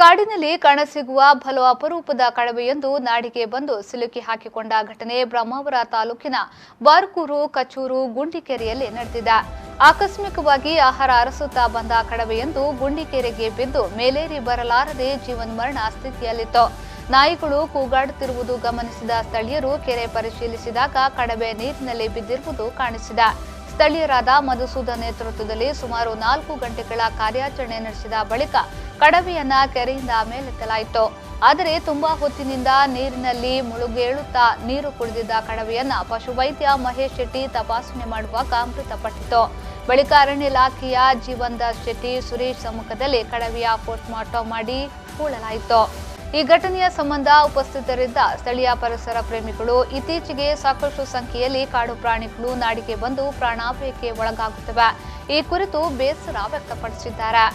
ಕಾಡಿನಲ್ಲಿ ಕಾಣಸಿಗುವ ಬಲು ಅಪರೂಪದ ಕಡವೆಯೊಂದು ನಾಡಿಗೆ ಬಂದು ಸಿಲುಕಿ ಹಾಕಿಕೊಂಡ ಘಟನೆ ಬ್ರಹ್ಮಾವರ ತಾಲೂಕಿನ ಬಾರ್ಕೂರು ಕಚೂರು ಗುಂಡಿಕೆರೆಯಲ್ಲಿ ನಡೆದಿದೆ. ಆಕಸ್ಮಿಕವಾಗಿ ಆಹಾರ ಅರಸುತ್ತಾ ಬಂದ ಕಡವೆಯೊಂದು ಗುಂಡಿಕೆರೆಗೆ ಬಿದ್ದು ಮೇಲೇರಿ ಬರಲಾರದೆ ಜೀವನ್ಮರಣ ಸ್ಥಿತಿಯಲ್ಲಿತ್ತು. ನಾಯಿಗಳು ಕೂಗಾಡುತ್ತಿರುವುದು ಗಮನಿಸಿದ ಸ್ಥಳೀಯರು ಕೆರೆ ಪರಿಶೀಲಿಸಿದಾಗ ಕಡವೆ ನೀರಿನಲ್ಲಿ ಬಿದ್ದಿರುವುದು ಕಾಣಿಸಿದೆ. ಸ್ಥಳೀಯರಾದ ಮಧುಸೂದನ್ ನೇತೃತ್ವದಲ್ಲಿ ಸುಮಾರು 4 ಗಂಟೆಗಳ ಕಾರ್ಯಾಚರಣೆ ನಡೆಸಿದ ಬಳಿಕ ಕಡವೆಯನ್ನ ಕೆರೆಯಿಂದ ಮೇಲೆತ್ತಲಾಯಿತು. ಆದರೆ ತುಂಬಾ ಹೊತ್ತಿನಿಂದ ನೀರಿನಲ್ಲಿ ಮುಳುಗೇಳುತ್ತಾ ನೀರು ಕುಡಿದಿದ್ದ ಕಡವೆಯನ್ನ ಪಶುವೈದ್ಯ ಮಹೇಶ್ ಶೆಟ್ಟಿ ತಪಾಸಣೆ ಮಾಡುವಾಗ ಮೃತಪಟ್ಟಿತು. ಬಳಿಕ ಅರಣ್ಯ ಇಲಾಖೆಯ ಜೀವನ್ದಾಸ್ ಶೆಟ್ಟಿ ಸುರೇಶ್ ಸಮ್ಮುಖದಲ್ಲಿ ಕಡವೆಯ ಪೋಸ್ಟ್ಮಾರ್ಟಂ ಮಾಡಿ ಹೂಳಲಾಯಿತು. ಈ ಘಟನೆಯ ಸಂಬಂಧ ಉಪಸ್ಥಿತರಿದ್ದ ಸ್ಥಳೀಯ ಪರಿಸರ ಪ್ರೇಮಿಗಳು ಇತ್ತೀಚೆಗೆ ಸಾಕಷ್ಟು ಸಂಖ್ಯೆಯಲ್ಲಿ ಕಾಡು ಪ್ರಾಣಿಗಳು ನಾಡಿಗೆ ಬಂದು ಪ್ರಾಣಾಪಾಯಕ್ಕೆ ಒಳಗಾಗುತ್ತವೆ. ಈ ಕುರಿತು ಬೇಸರ ವ್ಯಕ್ತಪಡಿಸಿದ್ದಾರೆ.